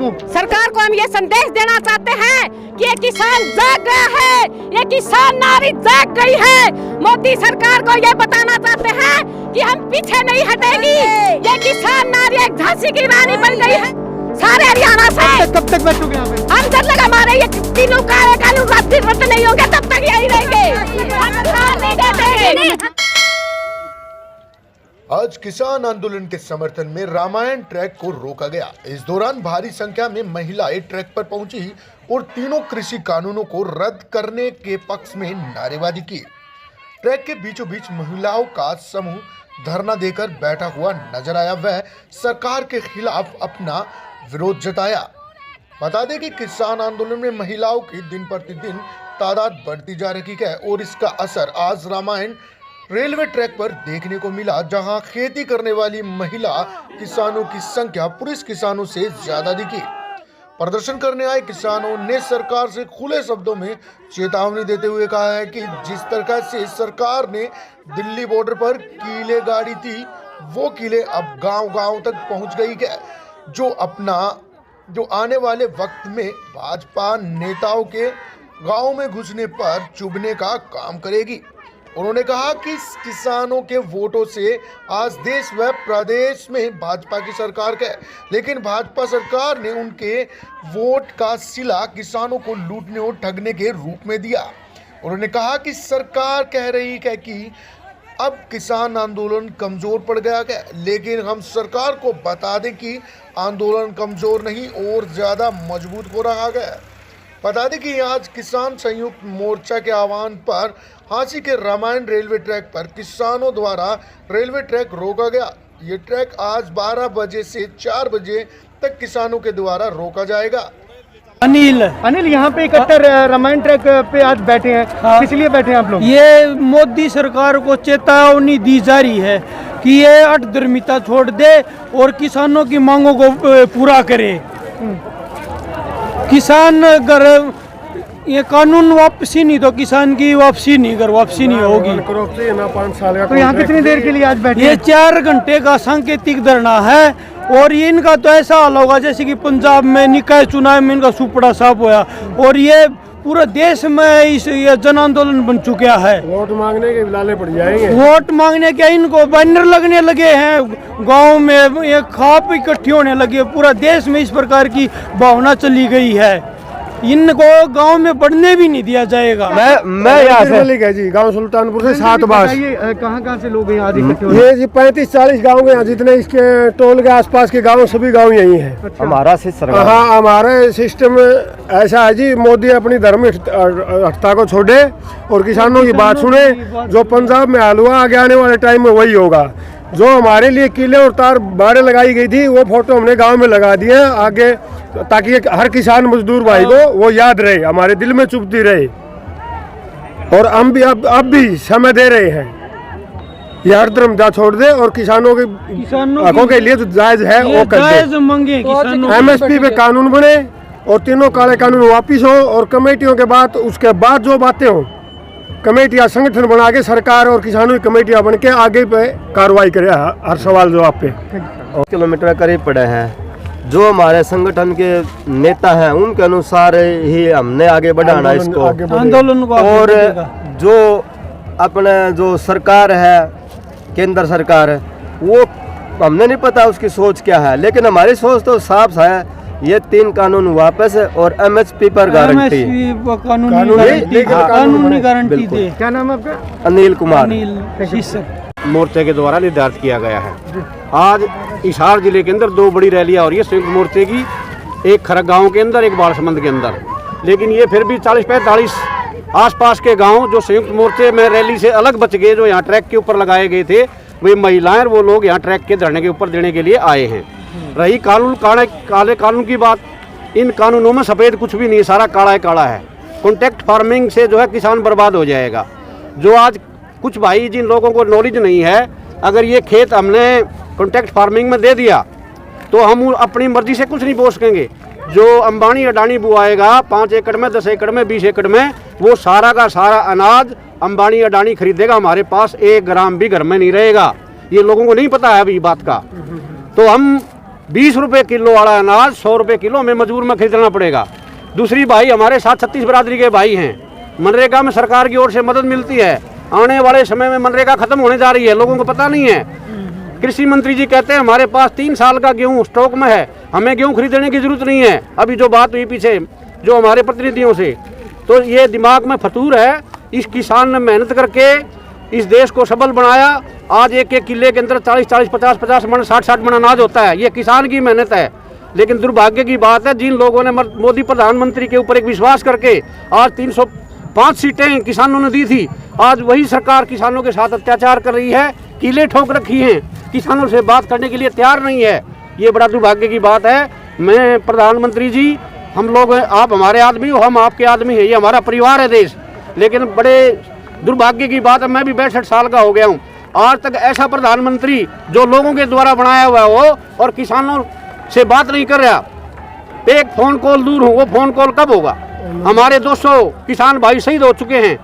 सरकार को हम ये संदेश देना चाहते हैं कि ये किसान जाग गया है, ये किसान नारी जाग गई है। मोदी सरकार को ये बताना चाहते हैं कि हम पीछे नहीं हटेगी। ये किसान नारी एक झांसी की रानी बन गई है सारे हरियाणा से। कब तक बैठोगे यहाँ पे? हम जब तक हमारे ये तीनों कानून रद्द नहीं होंगे तब तक यही रहेंगे। हम हार नहीं देते। आज किसान आंदोलन के समर्थन में रामायण ट्रैक को रोका गया। इस दौरान भारी संख्या में महिलाएं ट्रैक पर पहुंची और तीनों कृषि कानूनों को रद्द करने के पक्ष में नारेबाजी की। ट्रैक के बीचों बीच महिलाओं का समूह धरना देकर बैठा हुआ नजर आया। वह सरकार के खिलाफ अपना विरोध जताया। बता दें कि किसान आंदोलन में महिलाओं की दिन प्रतिदिन तादाद बढ़ती जा रही है और इसका असर आज रामायण रेलवे ट्रैक पर देखने को मिला, जहां खेती करने वाली महिला किसानों की संख्या पुरुष किसानों से ज्यादा दिखी। प्रदर्शन करने आए किसानों ने सरकार से खुले शब्दों में चेतावनी देते हुए कहा है कि जिस तरह से सरकार ने दिल्ली बॉर्डर पर कीले गाड़ी थी, वो कीले अब गांव-गांव तक पहुंच गई है, जो आने वाले वक्त में भाजपा नेताओं के गांव में घुसने पर चुभने का काम करेगी। उन्होंने कहा कि किसानों के वोटों से आज देश व प्रदेश में भाजपा की सरकार है, लेकिन भाजपा सरकार ने उनके वोट का सिला किसानों को लूटने और ठगने के रूप में दिया। उन्होंने कहा कि सरकार कह रही है कि अब किसान आंदोलन कमजोर पड़ गया है, लेकिन हम सरकार को बता दें कि आंदोलन कमजोर नहीं और ज़्यादा मजबूत हो रहा है। बता दें कि आज किसान संयुक्त मोर्चा के आह्वान पर झांसी के रामायण रेलवे ट्रैक पर किसानों द्वारा रेलवे ट्रैक रोका गया। ये ट्रैक आज 12 बजे से 4 बजे तक किसानों के द्वारा रोका जाएगा। अनिल यहाँ पे इकट्ठे रामायण ट्रैक पे आज बैठे हैं। हाँ। किस लिए बैठे हैं आप लोग? ये मोदी सरकार को चेतावनी दी जा रही है कि ये अठधर्मिता छोड़ दे और किसानों की मांगों को पूरा करे। किसान अगर ये कानून वापसी नहीं तो किसान की वापसी नहीं होगी। ना 5 साल का। तो यहाँ कितनी देर के लिए आज बैठे? ये 4 घंटे का सांकेतिक धरना है और ये इनका तो ऐसा हाल होगा जैसे कि पंजाब में निकाय चुनाव में इनका सुपड़ा साफ होया और ये पूरे देश में ये जन आंदोलन बन चुका है। वोट मांगने के लाले पड़ जाएंगे। वोट मांगने के इनको बैनर लगने लगे हैं, गांव में ये खाप इकट्ठी होने लगी है। पूरा देश में इस प्रकार की भावना चली गई है। इनको गांव में बढ़ने भी नहीं दिया जाएगा। मैं यहाँ से जी गांव सुल्तानपुर से 7 बार। कहाँ से लोग यहाँ इकट्ठे हुए? ये 35-40 गाँव हैं, जितने इसके टोल के आसपास के गांव सभी गांव यही हैं। अच्छा। हमारा सिस्टम, हाँ हमारे सिस्टम ऐसा है जी, मोदी अपनी धर्मनिष्ठता को छोड़े और किसानों की बात सुने। जो पंजाब में हाल हुआ आगे आने वाले टाइम में वही होगा। जो हमारे लिए किले और तार बाड़े लगाई गई थी वो फोटो हमने गांव में लगा दिए आगे, ताकि हर किसान मजदूर भाई को वो याद रहे, हमारे दिल में चुभती रहे। और हम भी अब भी समय दे रहे हैं, ये हर धर्म जा छोड़ दे और किसानों के हकों के लिए जो जायज है वो कर दे। MSP पे कानून बने और तीनों काले कानून वापिस हो और कमेटियों के बाद उसके बाद जो बातें हो, कमेटियां संगठन बना के सरकार और किसानों की कमेटियां बन के आगे पे कार्रवाई करे हर सवाल जवाब पे। किलोमीटर करीब पड़े हैं। जो हमारे संगठन के नेता हैं उनके अनुसार ही हमने आगे बढ़ाना इसको आंदोलन को। और जो अपने जो सरकार है, केंद्र सरकार है, वो हमने नहीं पता उसकी सोच क्या है, लेकिन हमारी सोच तो साफ है। ये 3 कानून वापस है और MSP पर गारंटी। कानूनी गारंटी दे। क्या नाम है आपका? अनिल कुमार। मोर्चे के द्वारा निर्धारित किया गया है। आज हिसार जिले के अंदर 2 बड़ी रैलियां हो रही है संयुक्त मोर्चे की, एक खरक गांव के अंदर, एक बालसमंद के अंदर। लेकिन ये फिर भी 40-45 आसपास के गांव जो संयुक्त मोर्चे में रैली से अलग बच गए, जो यहाँ ट्रैक के ऊपर लगाए गए थे, वे महिलाएं वो लोग यहाँ ट्रैक के धरने के ऊपर देने के लिए आए हैं। रही काले कानून की बात, इन कानूनों में सफ़ेद कुछ भी नहीं, सारा काला है। कॉन्ट्रैक्ट फार्मिंग से जो है किसान बर्बाद हो जाएगा। जो आज कुछ भाई जिन लोगों को नॉलेज नहीं है, अगर ये खेत हमने कॉन्ट्रैक्ट फार्मिंग में दे दिया तो हम अपनी मर्जी से कुछ नहीं बो सकेंगे। जो अंबानी अडानी बुआएगा 5 एकड़ में, 10 एकड़ में, 20 एकड़ में, वो सारा का सारा अनाज अंबानी अडानी खरीदेगा। हमारे पास 1 ग्राम भी घर में नहीं रहेगा। ये लोगों को नहीं पता है अभी बात का। तो हम 20 रुपए किलो वाला अनाज 100 रुपए किलो हमें मजबूर में खरीदना पड़ेगा। दूसरी भाई, हमारे साथ 36 बरादरी के भाई हैं, मनरेगा में सरकार की ओर से मदद मिलती है। आने वाले समय में मनरेगा खत्म होने जा रही है, लोगों को पता नहीं है। कृषि मंत्री जी कहते हैं हमारे पास 3 साल का गेहूं स्टॉक में है, हमें गेहूं खरीदने की जरूरत नहीं है। अभी जो बात हुई पीछे जो हमारे प्रतिनिधियों से, तो ये दिमाग में फतूर है। इस किसान ने मेहनत करके इस देश को सबल बनाया। आज एक एक किले के अंदर 40-40, 50-50 मन, 60-60 मन अनाज होता है। ये किसान की मेहनत है। लेकिन दुर्भाग्य की बात है, जिन लोगों ने मोदी प्रधानमंत्री के ऊपर एक विश्वास करके आज 305 सीटें किसानों ने दी थी, आज वही सरकार किसानों के साथ अत्याचार कर रही है, कीले ठोक रखी हैं, किसानों से बात करने के लिए तैयार नहीं है। ये बड़ा दुर्भाग्य की बात है। मैं प्रधानमंत्री जी, हम लोग, आप हमारे आदमी हो, हम आपके आदमी हैं, ये हमारा परिवार है देश। लेकिन बड़े दुर्भाग्य की बात है, मैं भी 62 साल का हो गया हूँ, आज तक ऐसा प्रधानमंत्री जो लोगों के द्वारा बनाया हुआ हो और किसानों से बात नहीं कर रहा। एक फोन कॉल दूर हो, वो फोन कॉल कब होगा? हमारे 200 किसान भाई शहीद हो चुके हैं,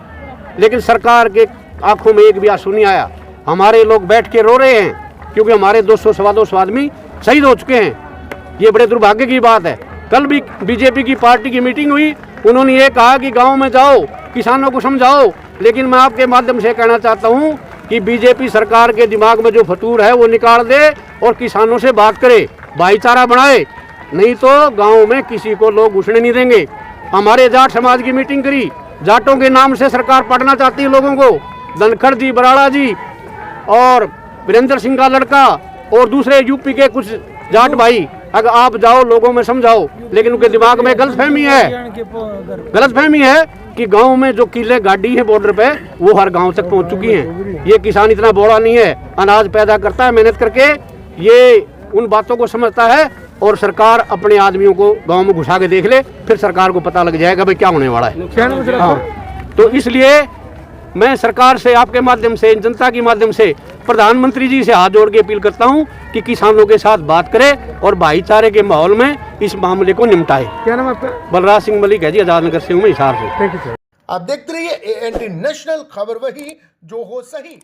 लेकिन सरकार के आंखों में एक भी आंसू नहीं आया। हमारे लोग बैठ के रो रहे हैं क्योंकि हमारे 200-250 आदमी शहीद हो चुके हैं। ये बड़े दुर्भाग्य की बात है। कल भी बीजेपी की पार्टी की मीटिंग हुई, उन्होंने ये कहा कि गांव में जाओ, किसानों को समझाओ। लेकिन मैं आपके माध्यम से कहना चाहता हूं कि बीजेपी सरकार के दिमाग में जो फतूर है वो निकाल दे और किसानों से बात करे, भाईचारा बढ़ाए, नहीं तो गांव में किसी को लोग घुसने नहीं देंगे। हमारे जाट समाज की मीटिंग करी, जाटों के नाम से सरकार पढ़ना चाहती है लोगों को। धनखड़ जी, बराड़ा जी और वीरेंद्र सिंह का लड़का और दूसरे यूपी के कुछ जाट भाई, अगर आप जाओ लोगों में समझाओ, लेकिन उनके दिमाग में गलतफहमी है कि गांव में जो किले गाड़ी है बॉर्डर पे, वो हर गांव तक पहुंच चुकी हैं। ये किसान इतना बड़ा नहीं है, अनाज पैदा करता है मेहनत करके, ये उन बातों को समझता है। और सरकार अपने आदमियों को गांव में घुसा के देख ले, फिर सरकार को पता लग जाएगा भाई क्या होने वाला है। हाँ, तो इसलिए मैं सरकार से, आपके माध्यम से, जनता के माध्यम से प्रधानमंत्री जी से हाथ जोड़ के अपील करता हूं कि किसानों के साथ बात करें और भाईचारे के माहौल में इस मामले को निपटाए। क्या नाम आपका? बलराज सिंह मलिक है जी, आजाद नगर से हूँ मैं, हिसार से। आप देखते रहिए ANT नेशनल, खबर वही जो हो सही।